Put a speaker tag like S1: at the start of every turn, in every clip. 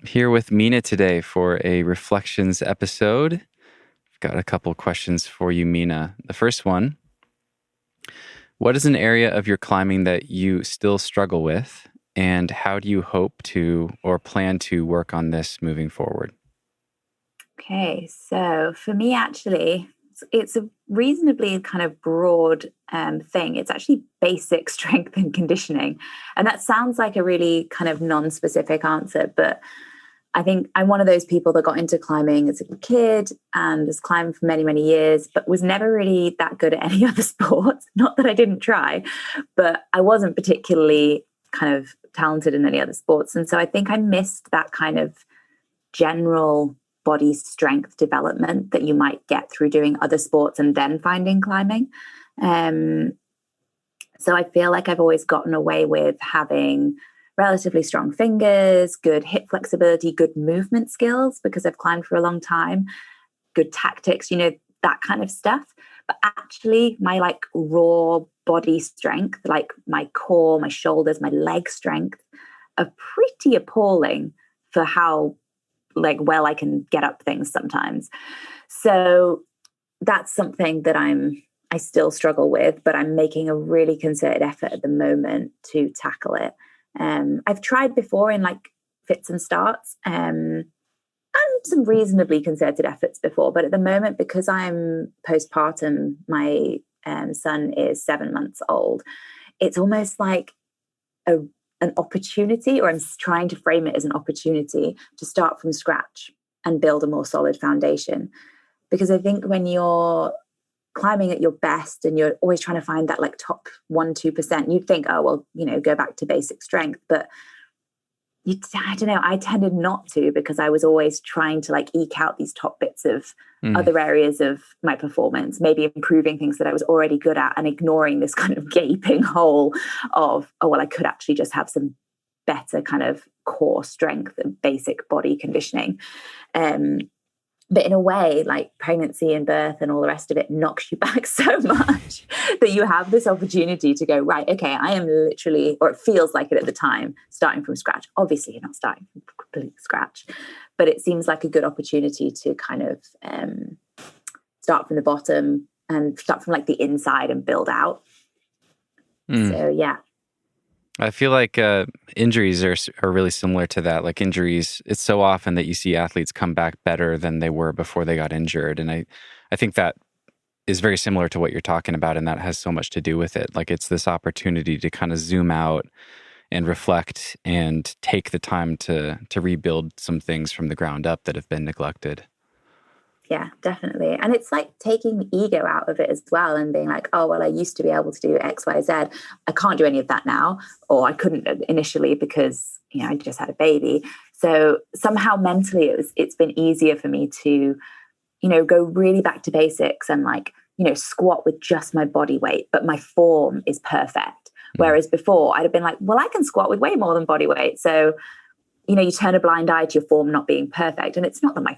S1: Here with Mina today for a reflections episode. I've got a couple questions for you, Mina. The first one, what is an area of your climbing that you still struggle with, and how do you hope to or plan to work on this moving forward?
S2: Okay, so for me, actually, it's a reasonably kind of broad thing. It's actually basic strength and conditioning. And that sounds like a really kind of non-specific answer, but I think I'm one of those people that got into climbing as a kid and has climbed for many, many years, but was never really that good at any other sport. Not that I didn't try, but I wasn't particularly kind of talented in any other sports. And so I think I missed that kind of general body strength development that you might get through doing other sports and then finding climbing. So I feel like I've always gotten away with having relatively strong fingers, good hip flexibility, good movement skills because I've climbed for a long time, good tactics, that kind of stuff. But actually my like raw body strength, like my core, my shoulders, my leg strength are pretty appalling for how like well I can get up things sometimes. So that's something that I still struggle with, but I'm making a really concerted effort at the moment to tackle it. I've tried before in like fits and starts, and some reasonably concerted efforts before, but at the moment, because I'm postpartum, my son is 7 months old. It's almost like an opportunity, or I'm trying to frame it as an opportunity to start from scratch and build a more solid foundation. Because I think when you're climbing at your best and you're always trying to find that like top 1-2%, you'd think, oh well, go back to basic strength. But I don't know, I tended not to, because I was always trying to like eke out these top bits of other areas of my performance, maybe improving things that I was already good at and ignoring this kind of gaping hole of, oh well, I could actually just have some better kind of core strength and basic body conditioning. But in a way, like pregnancy and birth and all the rest of it knocks you back so much that you have this opportunity to go, right, okay, I am literally, or it feels like it at the time, starting from scratch. Obviously, you're not starting from complete scratch, but it seems like a good opportunity to kind of start from the bottom and start from like the inside and build out. So, yeah.
S1: I feel like injuries are really similar to that. Like injuries, it's so often that you see athletes come back better than they were before they got injured. And I think that is very similar to what you're talking about, and that has so much to do with it. Like it's this opportunity to kind of zoom out and reflect and take the time to rebuild some things from the ground up that have been neglected.
S2: Yeah, definitely. And it's like taking the ego out of it as well and being like, oh, well, I used to be able to do X, Y, Z. I can't do any of that now, or I couldn't initially because, I just had a baby. So somehow mentally it's been easier for me to, go really back to basics and like, squat with just my body weight, but my form is perfect. Whereas before I'd have been like, well, I can squat with way more than body weight. So, you turn a blind eye to your form not being perfect. And it's not that my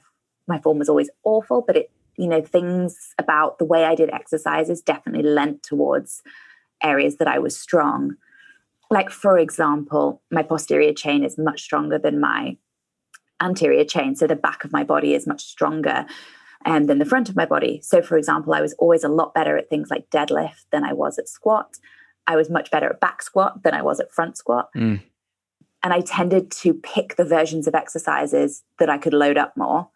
S2: form was always awful, but things about the way I did exercises definitely lent towards areas that I was strong. Like, for example, my posterior chain is much stronger than my anterior chain. So the back of my body is much stronger than the front of my body. So, for example, I was always a lot better at things like deadlift than I was at squat. I was much better at back squat than I was at front squat. And I tended to pick the versions of exercises that I could load up more,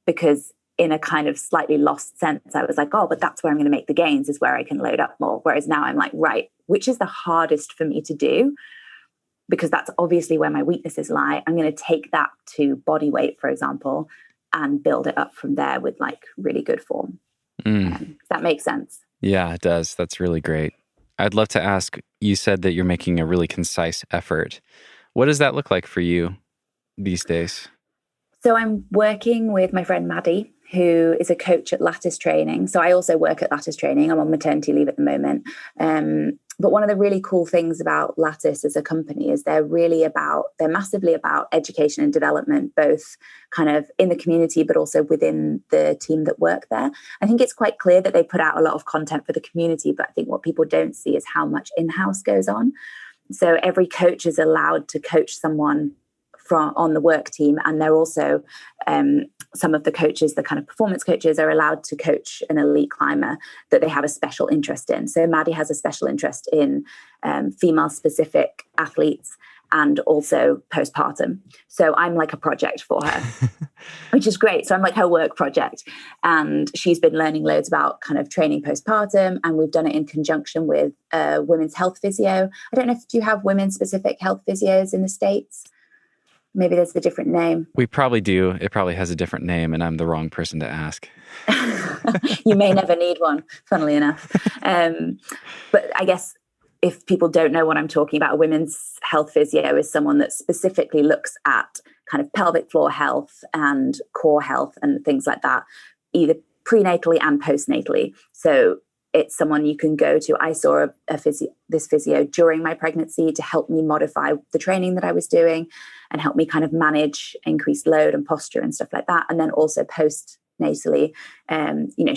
S2: because in a kind of slightly lost sense, I was like, oh, but that's where I'm going to make the gains, is where I can load up more. Whereas now I'm like, right, which is the hardest for me to do? Because that's obviously where my weaknesses lie. I'm going to take that to body weight, for example, and build it up from there with like really good form. Does that make sense?
S1: Yeah, it does. That's really great. I'd love to ask, you said that you're making a really concise effort. What does that look like for you these days?
S2: So I'm working with my friend Maddie, who is a coach at Lattice Training. So I also work at Lattice Training. I'm on maternity leave at the moment. But one of the really cool things about Lattice as a company is they're massively about education and development, both kind of in the community, but also within the team that work there. I think it's quite clear that they put out a lot of content for the community, but I think what people don't see is how much in-house goes on. So every coach is allowed to coach someone from on the work team, and they're also some of the coaches, the kind of performance coaches, are allowed to coach an elite climber that they have a special interest in. So Maddie has a special interest in female-specific athletes and also postpartum. So I'm like a project for her, which is great. So I'm like her work project. And she's been learning loads about kind of training postpartum, and we've done it in conjunction with women's health physio. I don't know if do you have women-specific health physios in the States? Maybe there's a different name.
S1: We probably do. It probably has a different name, and I'm the wrong person to ask.
S2: You may never need one, funnily enough. But I guess if people don't know what I'm talking about, a women's health physio is someone that specifically looks at kind of pelvic floor health and core health and things like that, either prenatally and postnatally. So it's someone you can go to. I saw this physio during my pregnancy to help me modify the training that I was doing and help me kind of manage increased load and posture and stuff like that. And then also postnatally,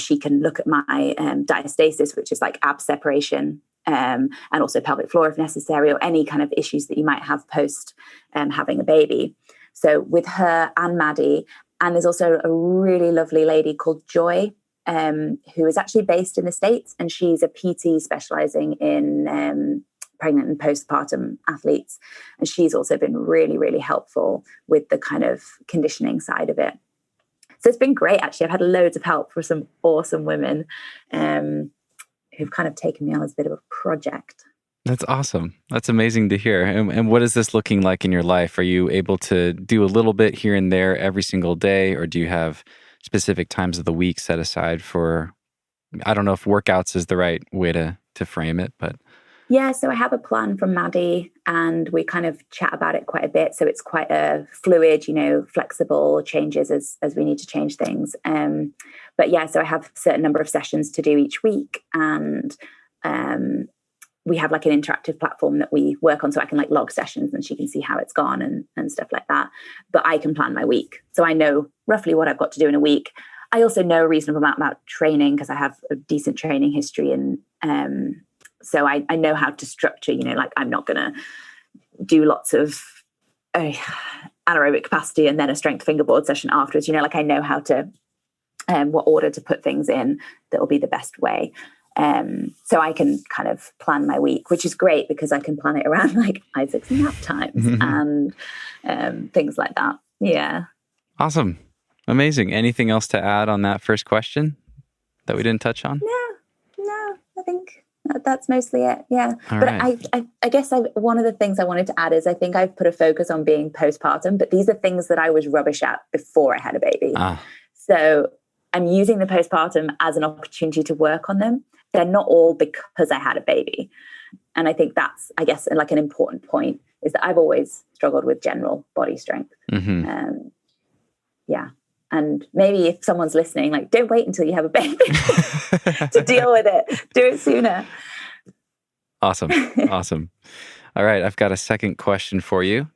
S2: she can look at my diastasis, which is like ab separation, and also pelvic floor if necessary, or any kind of issues that you might have post having a baby. So with her and Maddie, and there's also a really lovely lady called Joy, who is actually based in the States, and she's a PT specializing in pregnant and postpartum athletes. And she's also been really, really helpful with the kind of conditioning side of it. So it's been great, actually. I've had loads of help from some awesome women who've kind of taken me on as a bit of a project.
S1: That's awesome. That's amazing to hear. And what is this looking like in your life? Are you able to do a little bit here and there every single day, or do you have specific times of the week set aside for, I don't know if workouts is the right way to frame it, but.
S2: Yeah, so I have a plan from Maddie and we kind of chat about it quite a bit. So it's quite a fluid, flexible changes as we need to change things. But yeah, so I have a certain number of sessions to do each week, and we have like an interactive platform that we work on, so I can like log sessions and she can see how it's gone and stuff like that. But I can plan my week. So I know roughly what I've got to do in a week. I also know a reasonable amount about training because I have a decent training history, and so I know how to structure, like I'm not going to do lots of anaerobic capacity and then a strength fingerboard session afterwards. Like I know how to, what order to put things in that will be the best way. So I can kind of plan my week, which is great because I can plan it around like Isaac's nap times and things like that. Yeah.
S1: Awesome. Amazing. Anything else to add on that first question that we didn't touch on?
S2: No, I think that's mostly it. Yeah.
S1: All
S2: but
S1: right.
S2: I guess one of the things I wanted to add is I think I've put a focus on being postpartum, but these are things that I was rubbish at before I had a baby. So I'm using the postpartum as an opportunity to work on them. They're not all because I had a baby. And I think that's, I guess, like an important point is that I've always struggled with general body strength. Yeah. And maybe if someone's listening, like, don't wait until you have a baby to deal with it. Do it sooner.
S1: Awesome. All right. I've got a second question for you.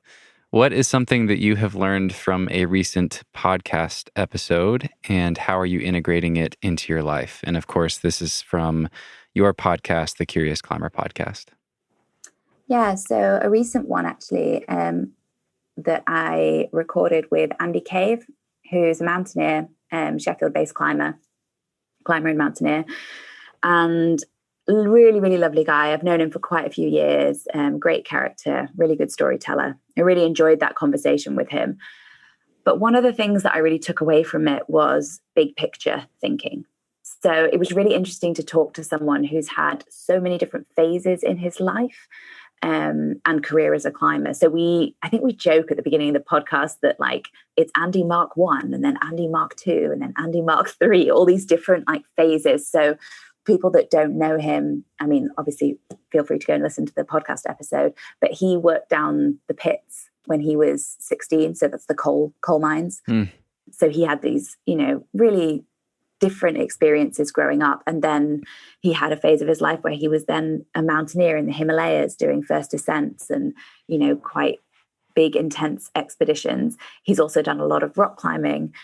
S1: What is something that you have learned from a recent podcast episode, and how are you integrating it into your life? And of course, this is from your podcast, the Curious Climber podcast. Yeah.
S2: So a recent one, actually, that I recorded with Andy Cave, who's a mountaineer, Sheffield-based climber and mountaineer, and really, really lovely guy. I've known him for quite a few years. Great character, really good storyteller. I really enjoyed that conversation with him. But one of the things that I really took away from it was big picture thinking. So it was really interesting to talk to someone who's had so many different phases in his life and career as a climber. So I think we joke at the beginning of the podcast that like it's Andy Mark 1 and then Andy Mark 2 and then Andy Mark 3, all these different like phases. So people that don't know him, I mean, obviously feel free to go and listen to the podcast episode, but he worked down the pits when he was 16. So that's the coal mines. So he had these, really different experiences growing up. And then he had a phase of his life where he was then a mountaineer in the Himalayas doing first ascents and, quite big, intense expeditions. He's also done a lot of rock climbing.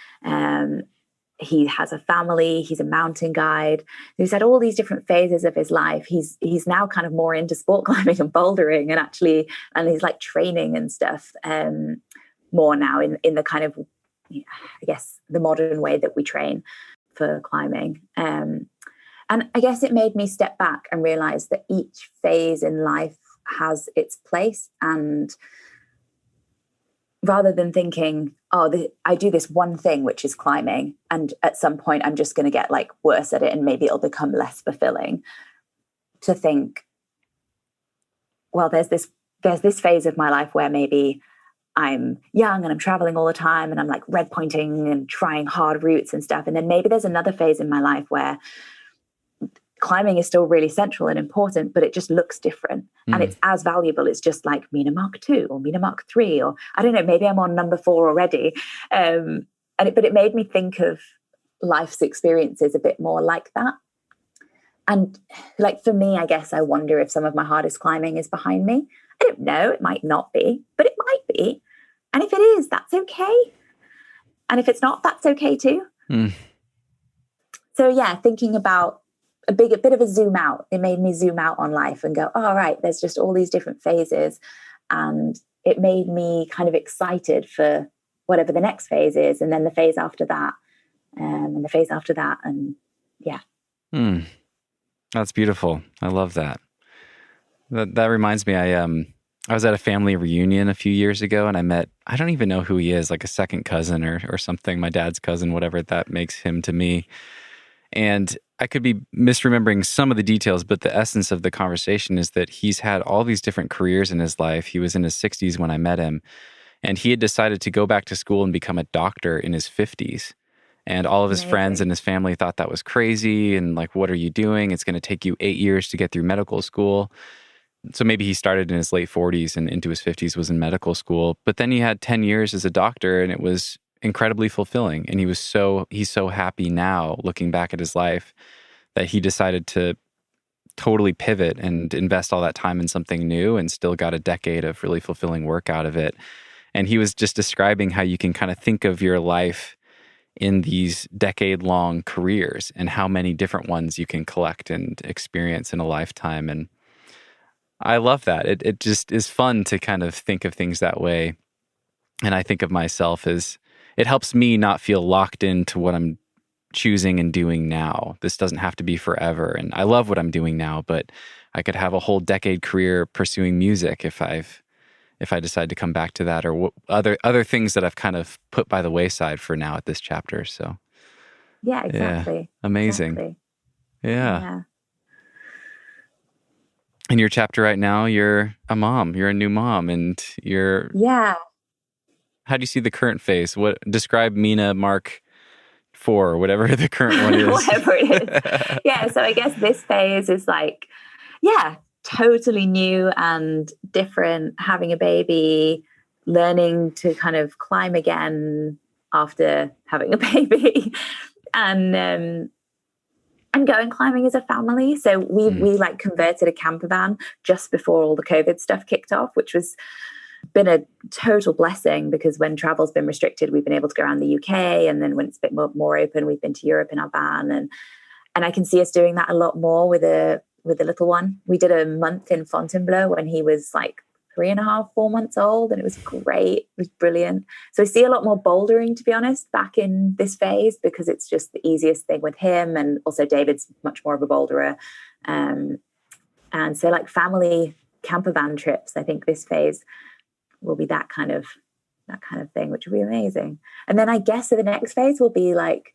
S2: He has a family. He's a mountain guide. He's had all these different phases of his life. He's now kind of more into sport climbing and bouldering and he's like training and stuff. more now in the kind of, I guess, the modern way that we train for climbing. And I guess it made me step back and realize that each phase in life has its place. And rather than thinking, I do this one thing, which is climbing, and at some point I'm just going to get like worse at it and maybe it'll become less fulfilling, to think, well, there's this phase of my life where maybe I'm young and I'm traveling all the time and I'm like red pointing and trying hard routes and stuff. And then maybe there's another phase in my life where climbing is still really central and important, but it just looks different. And it's as valuable. It's just like Mina Mark 2 or Mina Mark 3, or I don't know, maybe I'm on number 4 already. But it made me think of life's experiences a bit more like that. And like for me, I guess I wonder if some of my hardest climbing is behind me. I don't know, it might not be, but it might be. And if it is, that's okay. And if it's not, that's okay too. So yeah, thinking about a bit of a zoom out, it made me zoom out on life and go, oh, right, there's just all these different phases. And it made me kind of excited for whatever the next phase is. And then the phase after that, and the phase after that. And yeah.
S1: That's beautiful. I love that. That reminds me, I was at a family reunion a few years ago and I met, I don't even know who he is, like a second cousin or something, my dad's cousin, whatever that makes him to me. And I could be misremembering some of the details, but the essence of the conversation is that he's had all these different careers in his life. He was in his 60s when I met him, and he had decided to go back to school and become a doctor in his 50s. And all of his friends and his family thought that was crazy. And like, what are you doing? It's going to take you 8 years to get through medical school. So maybe he started in his late 40s and into his 50s was in medical school. But then he had 10 years as a doctor and it was incredibly fulfilling. And he's so happy now looking back at his life that he decided to totally pivot and invest all that time in something new and still got a decade of really fulfilling work out of it. And he was just describing how you can kind of think of your life in these decade-long careers and how many different ones you can collect and experience in a lifetime. And I love that. It just is fun to kind of think of things that way. And I think of myself as, it helps me not feel locked into what I'm choosing and doing now. This doesn't have to be forever. And I love what I'm doing now, but I could have a whole decade career pursuing music if I decide to come back to that, or other things that I've kind of put by the wayside for now at this chapter. So
S2: yeah, exactly.
S1: Yeah, amazing.
S2: Exactly.
S1: Yeah. In your chapter right now, you're a mom. You're a new mom, and you're How do you see the current phase? What describe Mina Mark 4 or whatever the current one is?
S2: Whatever it is. Yeah. So I guess this phase is like, totally new and different, having a baby, learning to kind of climb again after having a baby, and going climbing as a family. So we like converted a camper van just before all the COVID stuff kicked off, which was been a total blessing, because when travel's been restricted, we've been able to go around the UK, and then when it's a bit more open, we've been to Europe in our van, and I can see us doing that a lot more with the little one. We did a month in Fontainebleau when he was like 3.5, 4 months old, and it was great. It was brilliant. So I see a lot more bouldering, to be honest, back in this phase, because it's just the easiest thing with him, and also David's much more of a boulderer. And so like family camper van trips, I think this phase will be that kind of thing, which will be amazing. And then I guess the next phase will be like,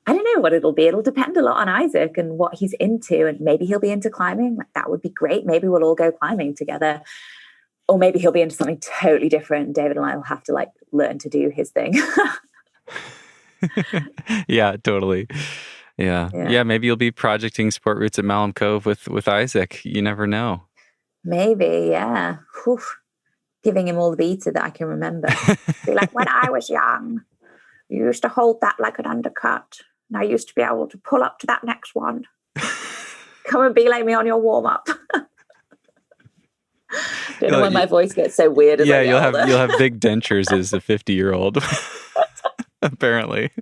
S2: I don't know what it'll be. It'll depend a lot on Isaac and what he's into, and maybe he'll be into climbing. Like, that would be great. Maybe we'll all go climbing together, or maybe he'll be into something totally different. David and I will have to like learn to do his thing.
S1: Yeah, totally. Yeah. Maybe you'll be projecting sport routes at Malham Cove with Isaac. You never know.
S2: Maybe, yeah. Whew. Giving him all the beta that I can remember. Be like, when I was young, you used to hold that like an undercut, and I used to be able to pull up to that next one. Come and be like me on your warm up. Don't know when my voice gets so weird. As
S1: you'll have big dentures as a 50-year-old. Apparently.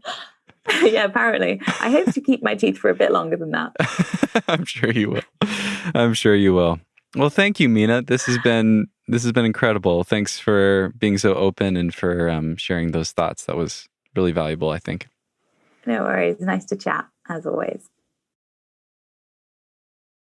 S2: Yeah, apparently. I hope to keep my teeth for a bit longer than that.
S1: I'm sure you will. Well, thank you, Mina. This has been This has been incredible. Thanks for being so open and for sharing those thoughts. That was really valuable, I think.
S2: No worries. Nice to chat, as always.